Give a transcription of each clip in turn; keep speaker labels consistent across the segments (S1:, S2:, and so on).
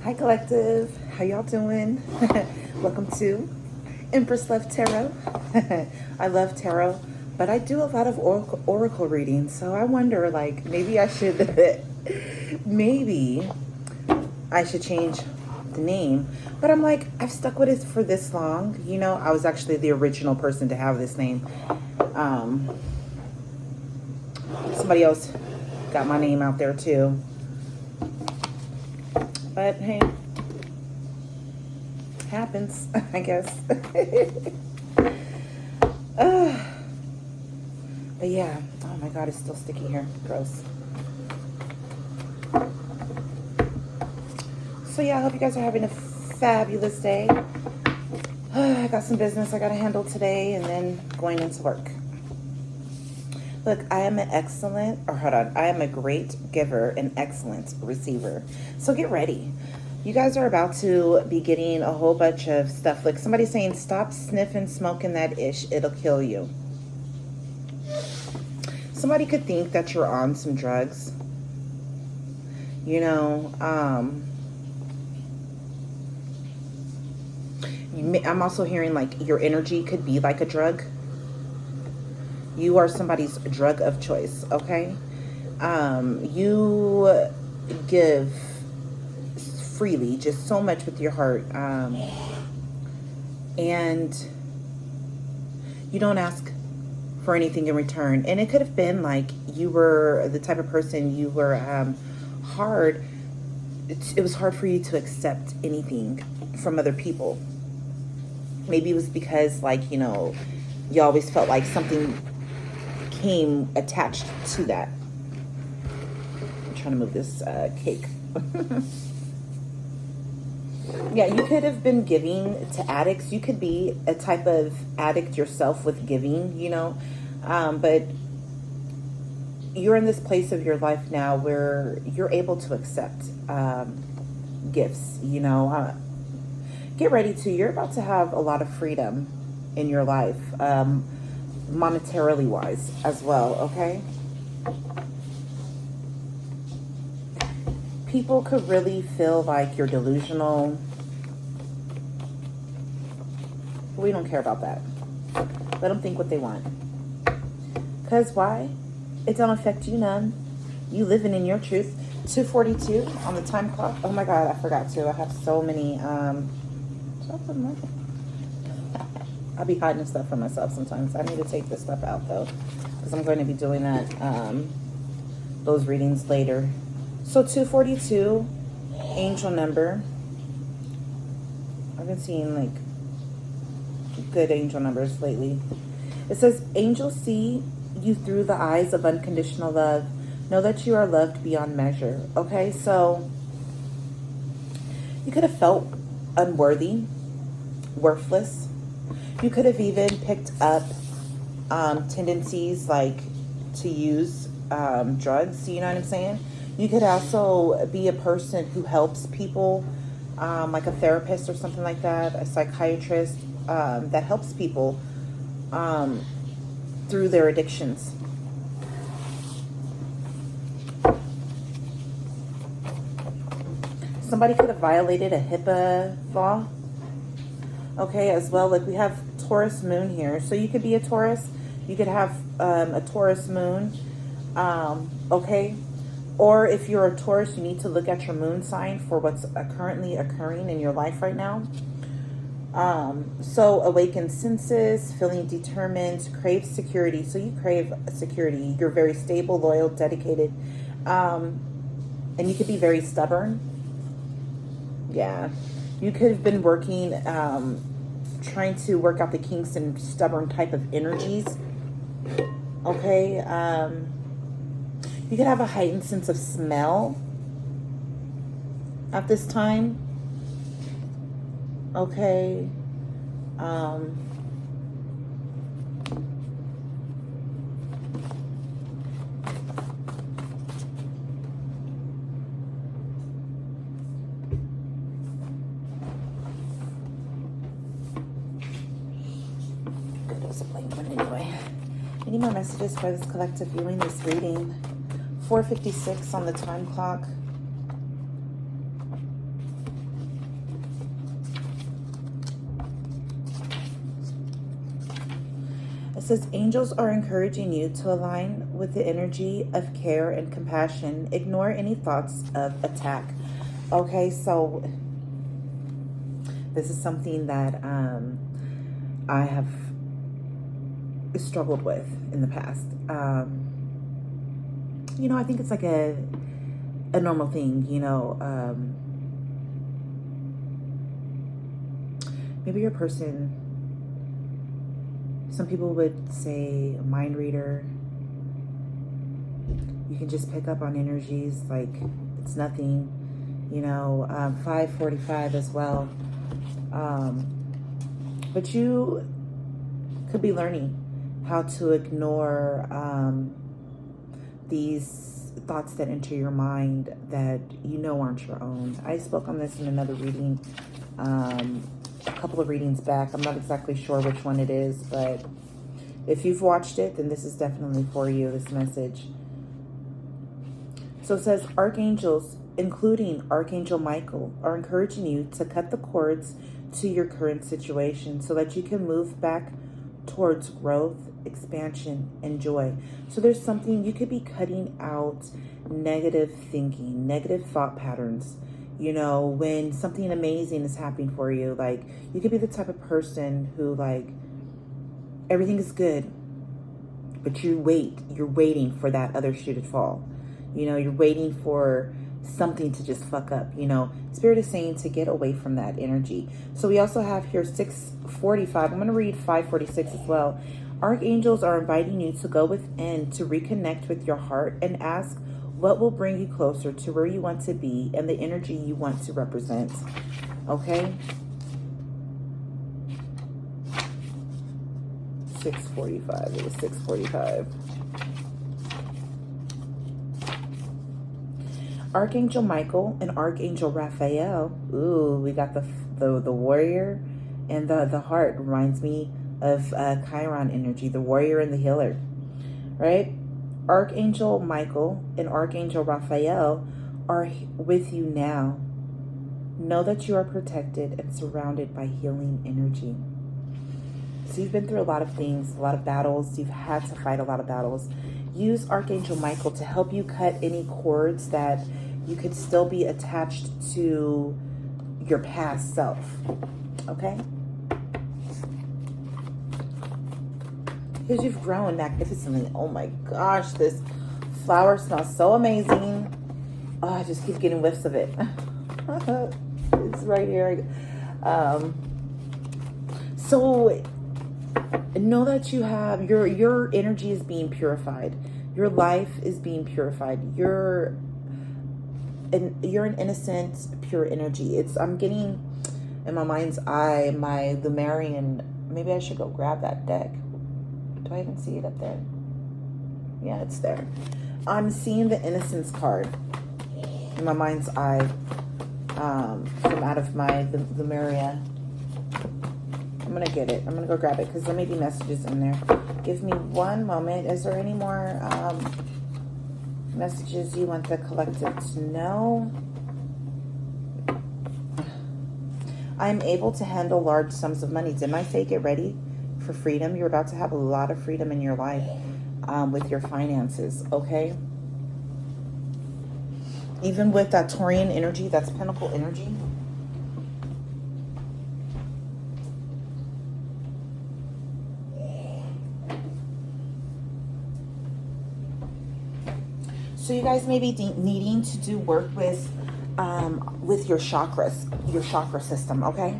S1: Hi collective, how y'all doing? Welcome to Empress Love Tarot. I love tarot, but I do a lot of oracle readings, so I wonder, like, maybe I should maybe I should change the name. But I'm like, I've stuck with it for this long. You know, I was actually the original person to have this name. Somebody else got my name out there too. But hey, happens, I guess. But yeah, oh my god, it's still sticky here. Gross. So yeah, I hope you guys are having a fabulous day. I got some business I gotta handle today and then going into work. Look, I am an I am a great giver and excellent receiver. So get ready. You guys are about to be getting a whole bunch of stuff. Like somebody saying, stop sniffing, smoking that ish. It'll kill you. Somebody could think that you're on some drugs. You know, I'm also hearing like your energy could be like a drug. You are somebody's drug of choice, okay? You give freely, just so much with your heart. And you don't ask for anything in return. And it could have been like you were the type of person you were hard. It was hard for you to accept anything from other people. Maybe it was because, like, you know, you always felt like something came attached to that. I'm trying to move this cake. Yeah, you could have been giving to addicts. You could be a type of addict yourself with giving, you know. But you're in this place of your life now where you're able to accept gifts, you know. Get ready to. You're about to have a lot of freedom in your life. Monetarily wise as well, okay? People could really feel like you're delusional. We don't care about that. Let them think what they want. Because why? It don't affect you none. You living in your truth. 2:42 on the time clock. Oh my god, I forgot to. I have so many I'll be hiding stuff from myself sometimes. I need to take this stuff out though, because I'm going to be doing that those readings later. So 242, angel number. I've been seeing like good angel numbers lately. It says, angels see you through the eyes of unconditional love. Know that you are loved beyond measure. Okay, so you could have felt unworthy, worthless. You could have even picked up tendencies like to use drugs, you know what I'm saying? You could also be a person who helps people, like a therapist or something like that, a psychiatrist that helps people through their addictions. Somebody could have violated a HIPAA law. Okay, as well, like we have Taurus moon here. So you could be a Taurus. You could have a Taurus moon. Okay. Or if you're a Taurus, you need to look at your moon sign for what's currently occurring in your life right now. So awakened senses, feeling determined, crave security. So you crave security. You're very stable, loyal, dedicated. And you could be very stubborn. Yeah. You could have been working, trying to work out the kinks and stubborn type of energies. Okay. You could have a heightened sense of smell at this time. Okay. It was a blank one anyway. Any more messages for this collective viewing, this reading? 4:56 on the time clock. It says, angels are encouraging you to align with the energy of care and compassion. Ignore any thoughts of attack. Okay, so this is something that I have struggled with in the past. You know, I think it's like a normal thing, you know. Maybe your person, some people would say a mind reader. You can just pick up on energies like it's nothing, you know. 545 as well. But you could be learning how to ignore these thoughts that enter your mind that you know aren't your own. I spoke on this in another reading, a couple of readings back. I'm not exactly sure which one it is, but if you've watched it, then this is definitely for you, this message. So it says, archangels, including Archangel Michael, are encouraging you to cut the cords to your current situation so that you can move back towards growth, expansion, and joy. So there's something, you could be cutting out negative thinking, negative thought patterns. You know, when something amazing is happening for you, like you could be the type of person who like everything is good, but you're waiting for that other shoe to fall. You know, you're waiting for something to just fuck up. You know, Spirit is saying to get away from that energy. So we also have here 645. I'm going to read 546 as well. Archangels are inviting you to go within to reconnect with your heart and ask what will bring you closer to where you want to be and the energy you want to represent. Okay? 645. It was 645. Archangel Michael and Archangel Raphael. Ooh, we got the warrior and the heart. Reminds me of Chiron energy, the warrior and the healer, right? Archangel Michael and Archangel Raphael are with you now. Know that you are protected and surrounded by healing energy. So you've been through a lot of things, a lot of battles. You've had to fight a lot of battles. Use Archangel Michael to help you cut any cords that you could still be attached to your past self. Okay? Because you've grown magnificently. Oh my gosh, this flower smells so amazing. Oh, I just keep getting whiffs of it. It's right here. So know that you have your energy is being purified. Your life is being purified. You're an innocent, pure energy. I'm getting in my mind's eye my Lumerian. Maybe I should go grab that deck. Do I even see it up there? Yeah, it's there. I'm seeing the Innocence card in my mind's eye from out of my Lemuria. I'm going to get it. I'm going to go grab it because there may be messages in there. Give me one moment. Is there any more messages you want the collective to know? I'm able to handle large sums of money. Didn't I say get ready for freedom? You're about to have a lot of freedom in your life with your finances, okay? Even with that Taurian energy, that's Pentacle energy. So you guys may be needing to do work with your chakras, your chakra system, okay?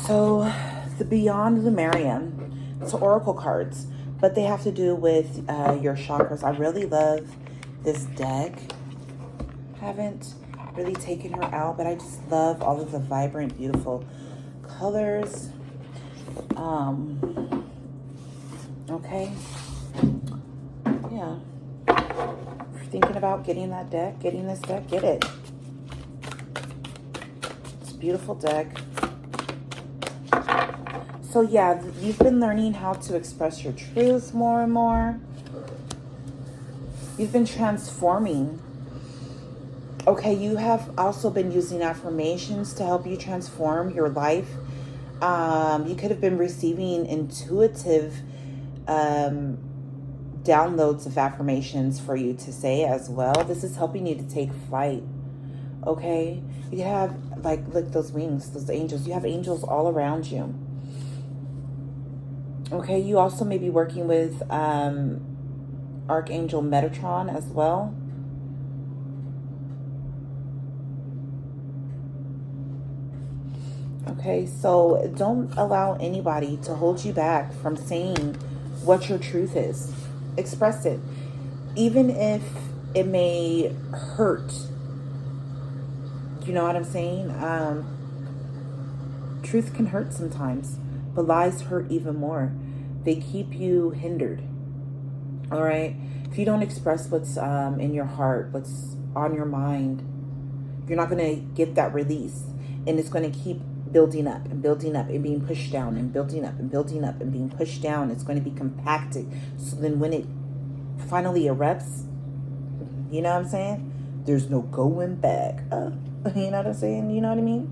S1: So the Beyond Lemurian, it's oracle cards, but they have to do with your chakras. I really love this deck. Haven't really taken her out, but I just love all of the vibrant, beautiful colors. Okay. Yeah. If you're thinking about getting that deck, getting this deck, get it. It's a beautiful deck. So yeah, you've been learning how to express your truth more and more. You've been transforming. Okay, you have also been using affirmations to help you transform your life. You could have been receiving intuitive downloads of affirmations for you to say as well. This is helping you to take flight. Okay? You have, like, look, those wings, those angels. You have angels all around you. Okay? You also may be working with Archangel Metatron as well. Okay, so don't allow anybody to hold you back from saying what your truth is. Express it. Even if it may hurt. You know what I'm saying? Truth can hurt sometimes, but lies hurt even more. They keep you hindered. All right? If you don't express what's in your heart, what's on your mind, you're not going to get that release. And it's going to keep building up and building up and being pushed down and building up and building up and being pushed down. It's going to be compacted. So then when it finally erupts, you know what I'm saying? There's no going back. You know what I'm saying? You know what I mean?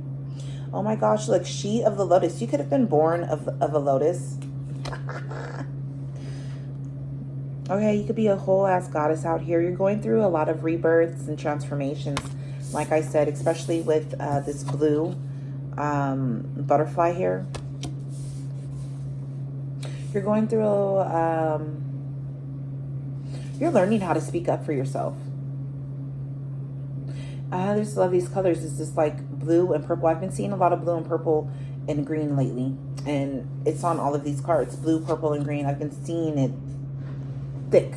S1: Oh my gosh, look, she of the lotus. You could have been born of a lotus. Okay, you could be a whole ass goddess out here. You're going through a lot of rebirths and transformations. Like I said, especially with this blue butterfly here. You're going through, you're learning how to speak up for yourself. I just love these colors. It's just like blue and purple. I've been seeing a lot of blue and purple and green lately. And it's on all of these cards. Blue, purple, and green. I've been seeing it thick.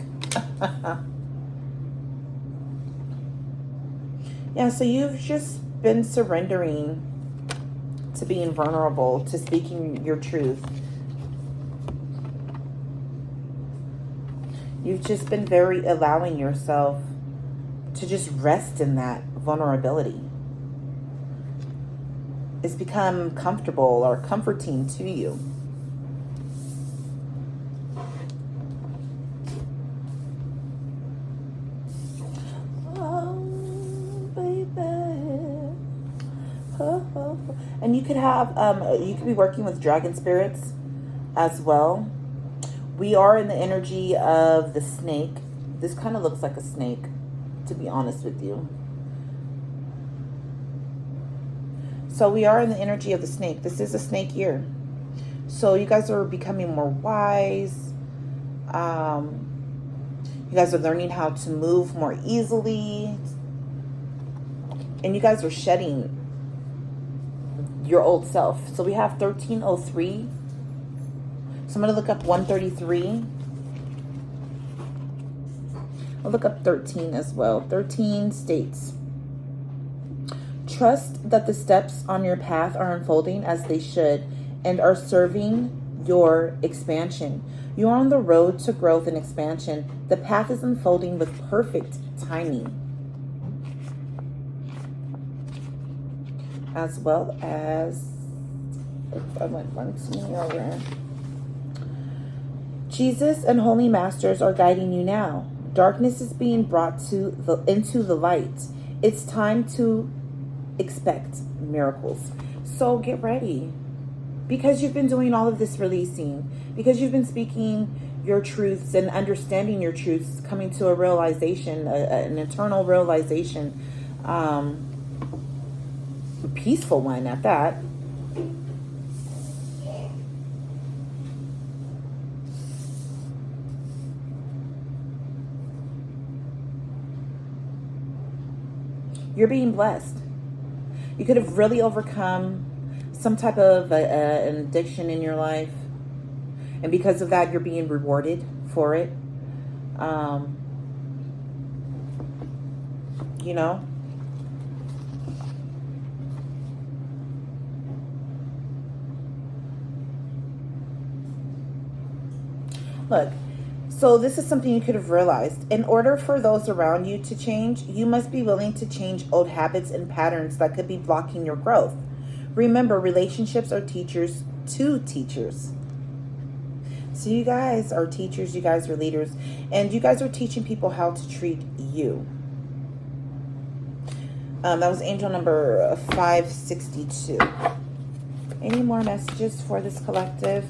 S1: Yeah, so you've just been surrendering to being vulnerable, to speaking your truth. You've just been very allowing yourself to just rest in that vulnerability. It's become comfortable or comforting to you. Oh, baby. Oh. And you could have, you could be working with dragon spirits as well. We are in the energy of the snake. This kind of looks like a snake, to be honest with you. So we are in the energy of the snake. This is a snake year. So you guys are becoming more wise. You guys are learning how to move more easily. And you guys are shedding your old self. So we have 1303. So I'm going to look up 133. I'll look up 13 as well. 13 states, trust that the steps on your path are unfolding as they should and are serving your expansion. You are on the road to growth and expansion. The path is unfolding with perfect timing. As well as, I went one over. Jesus and holy masters are guiding you now. Darkness is being brought into the light. It's time to expect miracles. So get ready. Because you've been doing all of this releasing. Because you've been speaking your truths and understanding your truths. Coming to a realization, an eternal realization. A peaceful one at that. You're being blessed. You could have really overcome some type of an addiction in your life. And because of that, you're being rewarded for it. You know? Look. So this is something you could have realized. In order for those around you to change, you must be willing to change old habits and patterns that could be blocking your growth. Remember, relationships are teachers to teachers. So you guys are teachers, you guys are leaders, and you guys are teaching people how to treat you. That was angel number 562. Any more messages for this collective?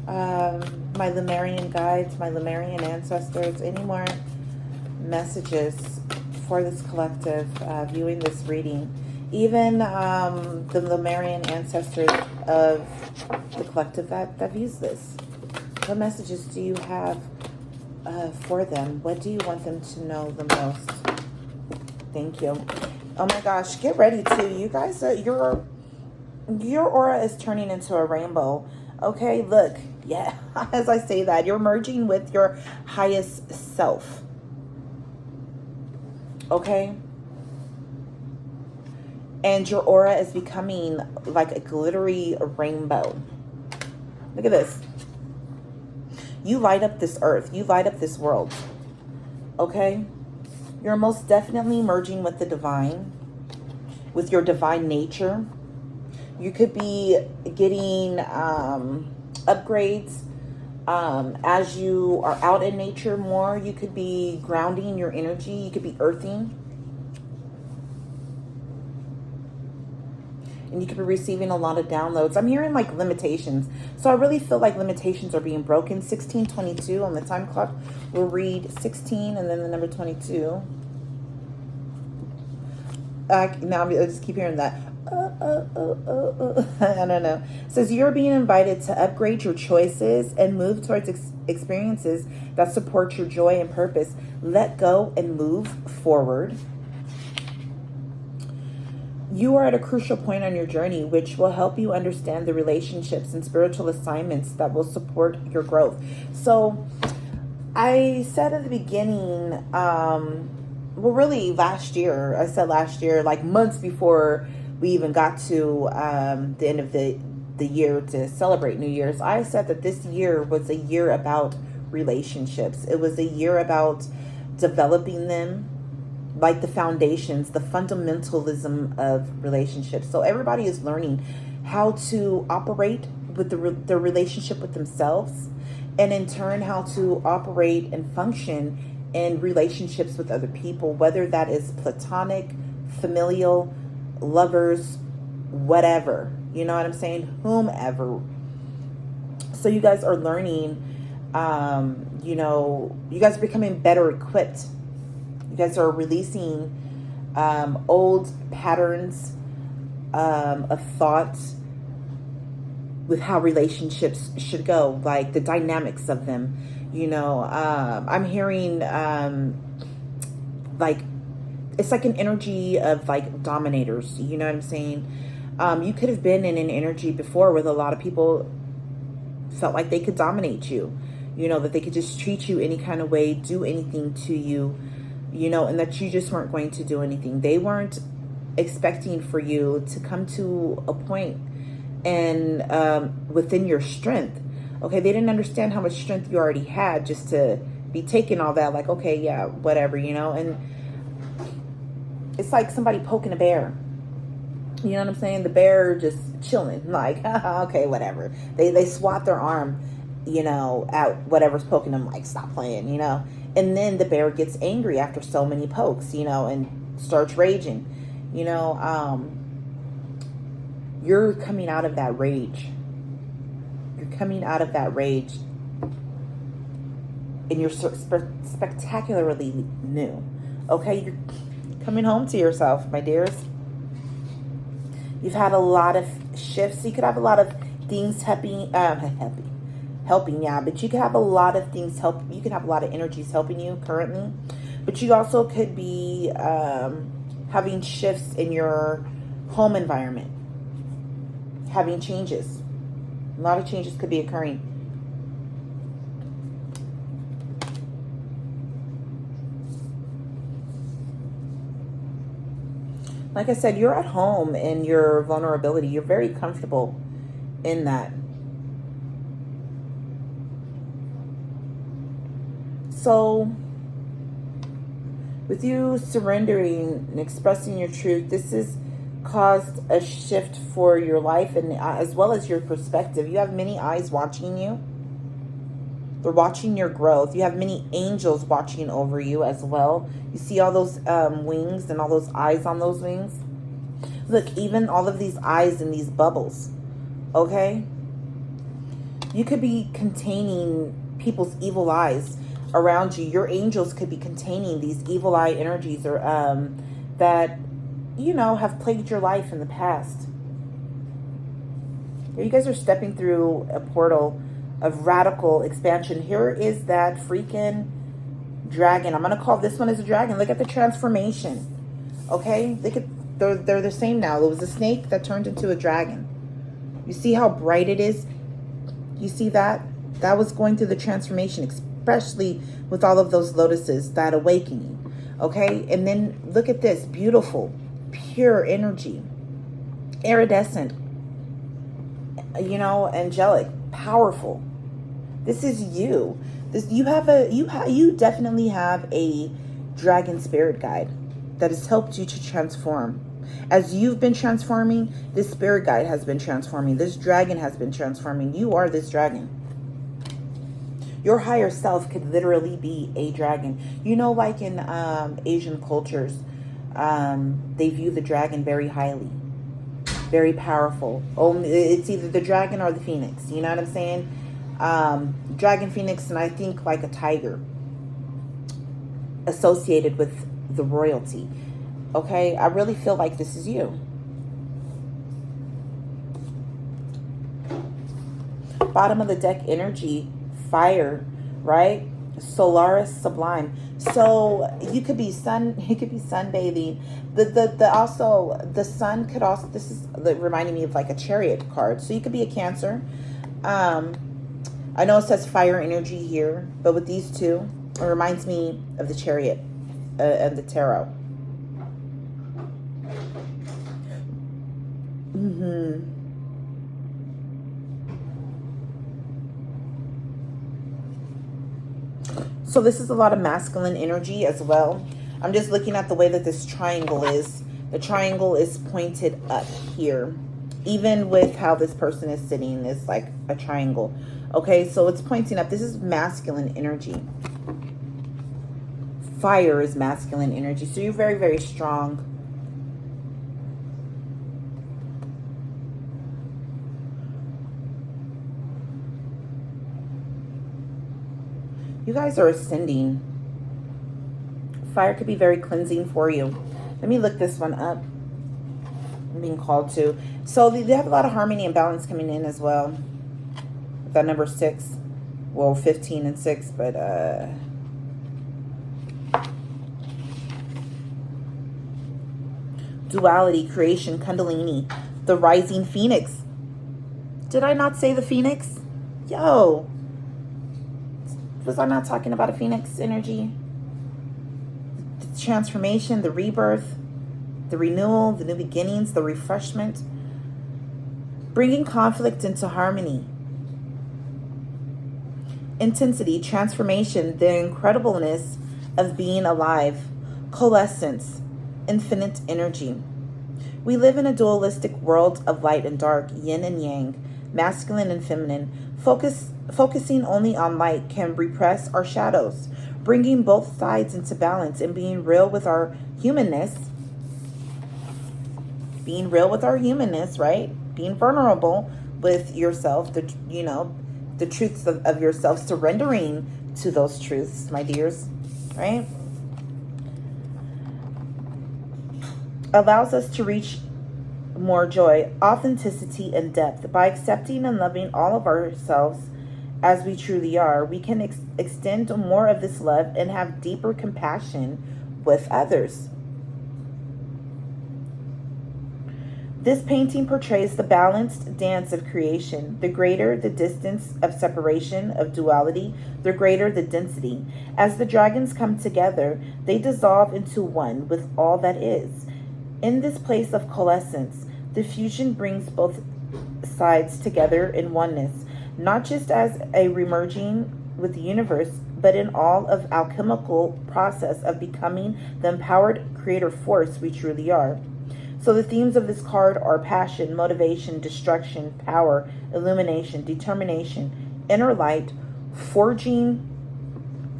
S1: My Lemurian guides, my Lemurian ancestors, any more messages for this collective viewing this reading? Even the Lemurian ancestors of the collective that views this. What messages do you have for them? What do you want them to know the most? Thank you. Oh my gosh, get ready too. You guys, your aura is turning into a rainbow. Okay, look. Yeah, as I say that, you're merging with your highest self. Okay? And your aura is becoming like a glittery rainbow. Look at this. You light up this earth. You light up this world. Okay? You're most definitely merging with the divine, with your divine nature. You could be getting upgrades as you are out in nature more. You could be grounding your energy. You could be earthing. And you could be receiving a lot of downloads. I'm hearing like limitations. So I really feel like limitations are being broken. 1622 on the time clock. We'll read 16 and then the number 22. Now I just keep hearing that. I don't know. It says you're being invited to upgrade your choices and move towards experiences that support your joy and purpose. Let go and move forward. You are at a crucial point on your journey, which will help you understand the relationships and spiritual assignments that will support your growth. So I said at the beginning, well, really last year, I said last year, like months before we even got to the end of the year to celebrate New Year's, I said that this year was a year about relationships. It was a year about developing them, like the foundations, the fundamentalism of relationships. So everybody is learning how to operate with their relationship with themselves, and in turn how to operate and function in relationships with other people, whether that is platonic, familial, lovers, whatever. You know what I'm saying? Whomever. So you guys are learning, you guys are becoming better equipped. You guys are releasing old patterns of thought with how relationships should go, like the dynamics of them. I'm hearing like it's like an energy of like dominators. You know what I'm saying? You could have been in an energy before where a lot of people felt like they could dominate you. That they could just treat you any kind of way, do anything to you. And that you just weren't going to do anything. They weren't expecting for you to come to a point and within your strength. Okay, they didn't understand how much strength you already had just to be taking all that, like, okay, yeah, whatever, and it's like somebody poking a bear. You know what I'm saying? The bear just chilling, like, okay, whatever. They swat their arm, at whatever's poking them, like, stop playing, And then the bear gets angry after so many pokes, and starts raging. You're coming out of that rage. You're coming out of that rage. And you're spectacularly new. Okay? You're coming home to yourself, my dears. You've had a lot of shifts. You could have a lot of things helping, yeah, but you could have a lot of things you could have a lot of energies helping you currently, but you also could be having shifts in your home environment, having changes. A lot of changes could be occurring. Like I said, you're at home in your vulnerability. You're very comfortable in that. So, with you surrendering and expressing your truth, this has caused a shift for your life and as well as your perspective. You have many eyes watching you. They're watching your growth. You have many angels watching over you as well. You see all those wings and all those eyes on those wings? Look, even all of these eyes in these bubbles. Okay? You could be containing people's evil eyes around you. Your angels could be containing these evil eye energies or that, you know, have plagued your life in the past. You guys are stepping through a portal of radical expansion. Here is that freaking dragon. I'm going to call this one as a dragon. Look at the transformation. Okay? Look at, they're the same now. It was a snake that turned into a dragon. You see how bright it is? You see that? That was going through the transformation, especially with all of those lotuses, that awakening. Okay? And then look at this. Beautiful, pure energy. Iridescent. You know, angelic, powerful. This is you. This you definitely have a dragon spirit guide that has helped you to transform. As you've been transforming, this spirit guide has been transforming. This dragon has been transforming. You are this dragon. Your higher self could literally be a dragon. You know, like in Asian cultures, they view the dragon very highly. Very powerful. Only it's either the dragon or the phoenix. You know what I'm saying? Dragon, phoenix, and I think like a tiger associated with the royalty. Okay, I really feel like this is you. Bottom of the deck energy, fire, right? Solaris Sublime. So you could be sunbathing. The sun could also, this is reminding me of like a chariot card. So you could be a Cancer. I know it says fire energy here, but with these two, it reminds me of the chariot and the tarot. So this is a lot of masculine energy as well. I'm just looking at the way that this triangle is. The triangle is pointed up here. Even with how this person is sitting, is like a triangle. Okay, so it's pointing up. This is masculine energy. Fire is masculine energy. So you're very, very strong. You guys are ascending. Fire could be very cleansing for you. Let me look this one up. I'm being called to. So they have a lot of harmony and balance coming in as well. That number 6. Well, 15 and 6, but duality, creation, Kundalini, the rising phoenix. Did I not say the phoenix? Yo. Was I not talking about a phoenix energy? The transformation, the rebirth, the renewal, the new beginnings, the refreshment. Bringing conflict into harmony. Intensity, transformation, the incredibleness of being alive. Coalescence, infinite energy. We live in a dualistic world of light and dark, yin and yang, masculine and feminine. Focusing only on light can repress our shadows, bringing both sides into balance and being real with our humanness. Being real with our humanness, right? Being vulnerable with yourself, the truths of yourself, surrendering to those truths, my dears, right? Allows us to reach more joy, authenticity, and depth. By accepting and loving all of ourselves as we truly are, we can extend more of this love and have deeper compassion with others. This painting portrays the balanced dance of creation. The greater the distance of separation, of duality, the greater the density. As the dragons come together, they dissolve into one with all that is. In this place of coalescence, the fusion brings both sides together in oneness, not just as a remerging with the universe, but in all of alchemical process of becoming the empowered creator force we truly are. So the themes of this card are passion, motivation, destruction, power, illumination, determination, inner light, forging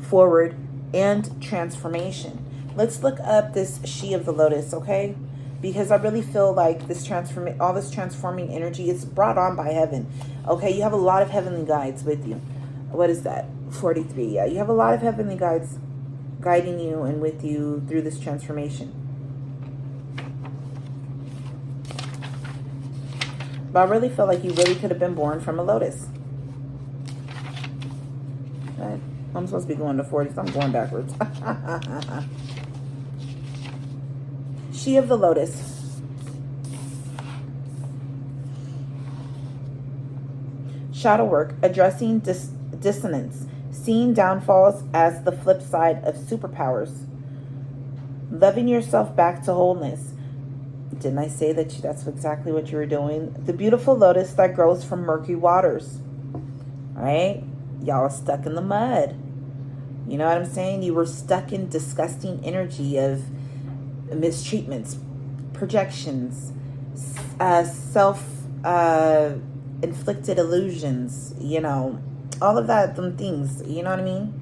S1: forward, and transformation. Let's look up this She of the Lotus, okay? because I really feel like all this transforming energy is brought on by heaven. Okay, you have a lot of heavenly guides with you. What is that? 43. Yeah, you have a lot of heavenly guides guiding you and with you through this transformation. But I really feel like you really could have been born from a lotus. Right? I'm supposed to be going to 40, so I'm going backwards. She of the lotus. Shadow work, addressing dissonance, seeing downfalls as the flip side of superpowers. Loving yourself back to wholeness. Didn't I say that that's exactly what you were doing? The beautiful lotus that grows from murky waters. Right? Y'all are stuck in the mud. You know what I'm saying? You were stuck in disgusting energy of mistreatments, projections, self-inflicted illusions, you know, all of that, them things, you know what I mean?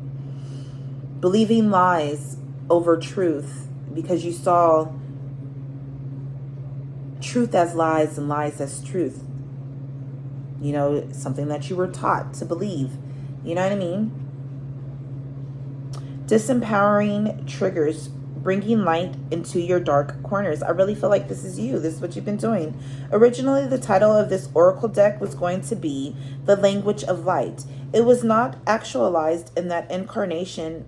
S1: Believing lies over truth because you saw truth as lies and lies as truth. You know, something that you were taught to believe. You know what I mean? Disempowering triggers, bringing light into your dark corners. I really feel like this is you. This is what you've been doing. Originally, the title of this oracle deck was going to be The Language of Light. It was not actualized in that incarnation,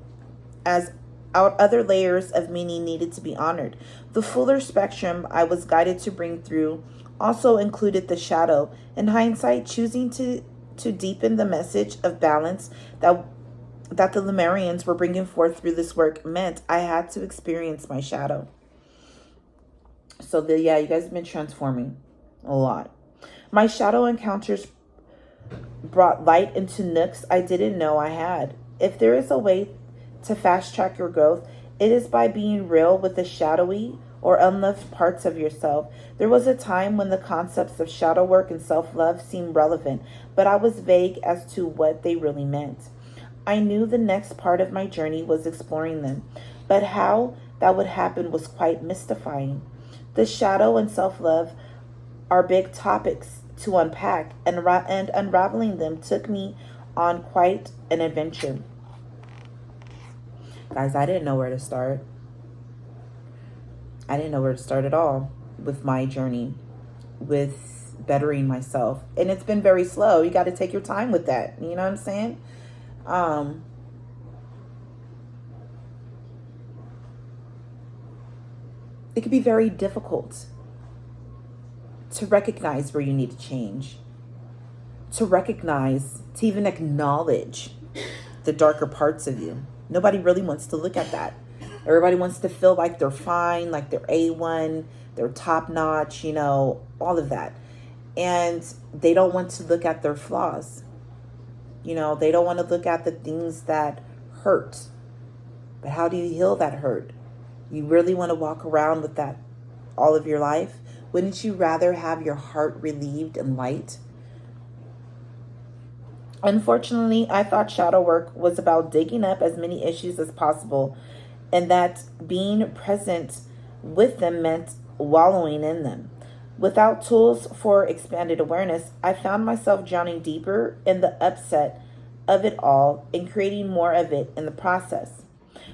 S1: as other layers of meaning needed to be honored. The fuller spectrum I was guided to bring through also included the shadow. In hindsight, choosing to deepen the message of balance that the Lemurians were bringing forth through this work meant I had to experience my shadow. So yeah, you guys have been transforming a lot. My shadow encounters brought light into nooks I didn't know I had. If there is a way to fast track your growth, it is by being real with the shadowy or unloved parts of yourself. There was a time when the concepts of shadow work and self-love seemed relevant, but I was vague as to what they really meant. I knew the next part of my journey was exploring them, but how that would happen was quite mystifying. The shadow and self-love are big topics to unpack, and unraveling them took me on quite an adventure. Guys, I didn't know where to start. I didn't know where to start at all with my journey, with bettering myself. And it's been very slow. You got to take your time with that. You know what I'm saying? It can be very difficult to recognize where you need to change, to recognize, to even acknowledge the darker parts of you. Nobody really wants to look at that. Everybody wants to feel like they're fine, like they're A1, they're top notch, you know, all of that. And they don't want to look at their flaws. You know, they don't want to look at the things that hurt. But how do you heal that hurt? You really want to walk around with that all of your life? Wouldn't you rather have your heart relieved and light? Unfortunately, I thought shadow work was about digging up as many issues as possible, and that being present with them meant wallowing in them. Without tools for expanded awareness, I found myself drowning deeper in the upset of it all and creating more of it in the process.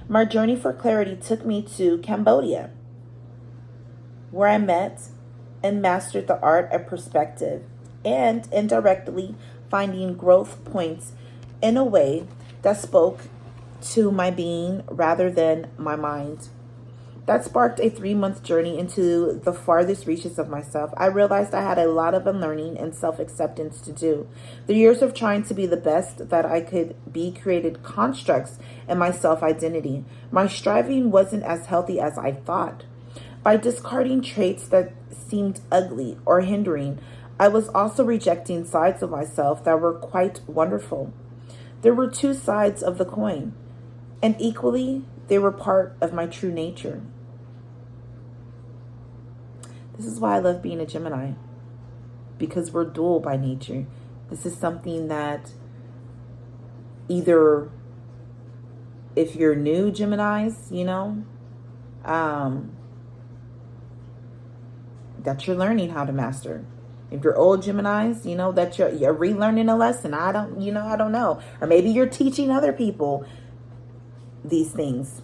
S1: My journey for clarity took me to Cambodia, where I met and mastered the art of perspective and indirectly finding growth points in a way that spoke to my being rather than my mind. That sparked a 3-month journey into the farthest reaches of myself. I realized I had a lot of unlearning and self-acceptance to do. The years of trying to be the best that I could be created constructs in my self-identity. My striving wasn't as healthy as I thought. By discarding traits that seemed ugly or hindering, I was also rejecting sides of myself that were quite wonderful. There were two sides of the coin, and equally, they were part of my true nature. This is why I love being a Gemini, because we're dual by nature. This is something that either, if you're new Geminis, you know, that you're learning how to master. If you're old Geminis, you know that you're relearning a lesson. I don't know. Or maybe you're teaching other people these things.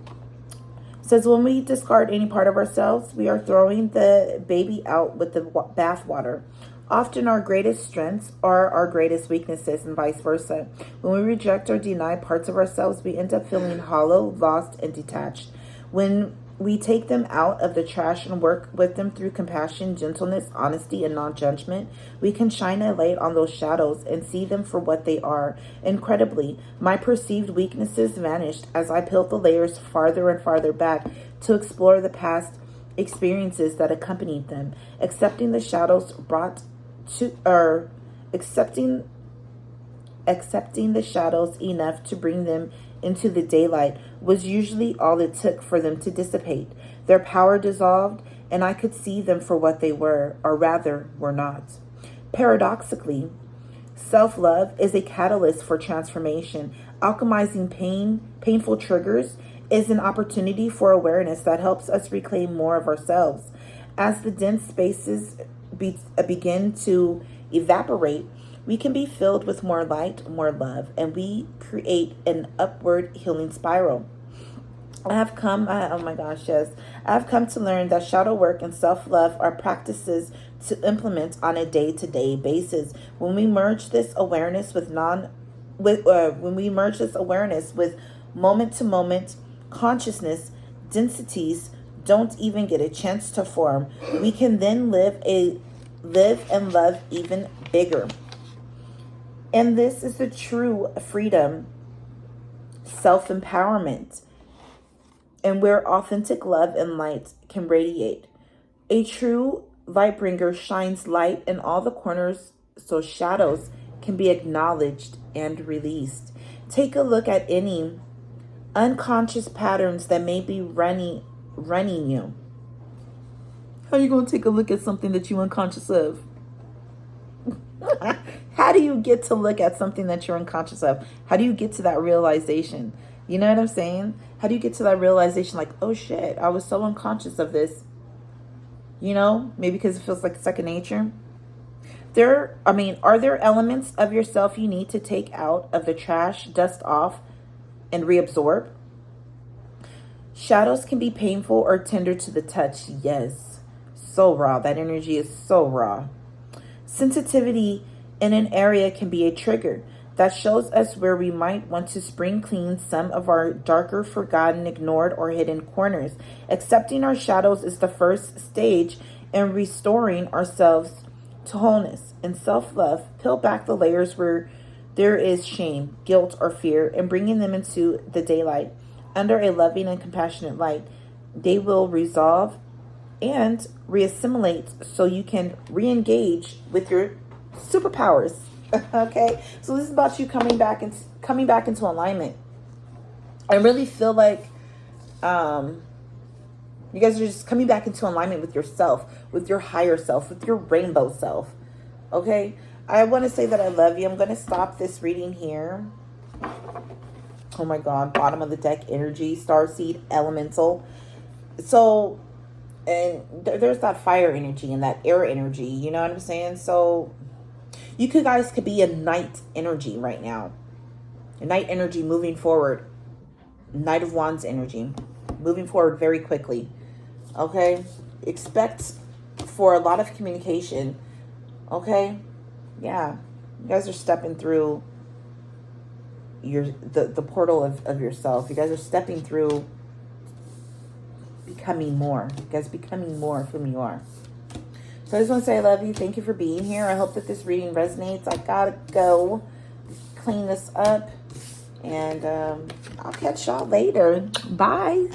S1: It says when we discard any part of ourselves, we are throwing the baby out with the bath water. Often our greatest strengths are our greatest weaknesses and vice versa. When we reject or deny parts of ourselves, we end up feeling hollow, lost, and detached. When we take them out of the trash and work with them through compassion, gentleness, honesty, and non-judgment, we can shine a light on those shadows and see them for what they are. Incredibly, my perceived weaknesses vanished as I peeled the layers farther and farther back to explore the past experiences that accompanied them. Accepting the shadows accepting the shadows enough to bring them into the daylight was usually all it took for them to dissipate. Their power dissolved, and I could see them for what they were, or rather, were not. Paradoxically, self-love is a catalyst for transformation. Alchemizing painful triggers is an opportunity for awareness that helps us reclaim more of ourselves. As the dense spaces begin to evaporate, we can be filled with more light, more love, and we create an upward healing spiral. I've come to learn that shadow work and self-love are practices to implement on a day-to-day basis. When we merge this awareness with moment-to-moment consciousness, densities don't even get a chance to form. We can then live and love even bigger. And this is the true freedom, self-empowerment, and where authentic love and light can radiate. A true light bringer shines light in all the corners so shadows can be acknowledged and released. Take a look at any unconscious patterns that may be running you. How are you going to take a look at something that you're unconscious of? How do you get to look at something that you're unconscious of? How do you get to that realization? You know what I'm saying? How do you get to that realization like, oh shit, I was so unconscious of this? You know, maybe because it feels like second nature. Are there elements of yourself you need to take out of the trash, dust off, and reabsorb? Shadows can be painful or tender to the touch. Yes. So raw. That energy is so raw. Sensitivity in an area can be a trigger that shows us where we might want to spring clean some of our darker, forgotten, ignored, or hidden corners. Accepting our shadows is the first stage in restoring ourselves to wholeness. In self-love, peel back the layers where there is shame, guilt, or fear, and bringing them into the daylight. Under a loving and compassionate light, they will resolve and reassimilate so you can re-engage with your superpowers. Okay, so this is about you coming back into alignment. I really feel like you guys are just coming back into alignment with yourself, with your higher self, with your rainbow self. Okay, I want to say that I love you. I'm going to stop this reading here. Oh my God, bottom of the deck energy, starseed, elemental. So, and there's that fire energy and that air energy, you know what I'm saying? So you guys could be a night energy right now. A night energy moving forward. Knight of Wands energy. Moving forward very quickly. Okay? Expect for a lot of communication. Okay? Yeah. You guys are stepping through the portal of yourself. You guys are stepping through becoming more. You guys becoming more of whom you are. So I just want to say I love you. Thank you for being here. I hope that this reading resonates. I gotta go clean this up. And I'll catch y'all later. Bye.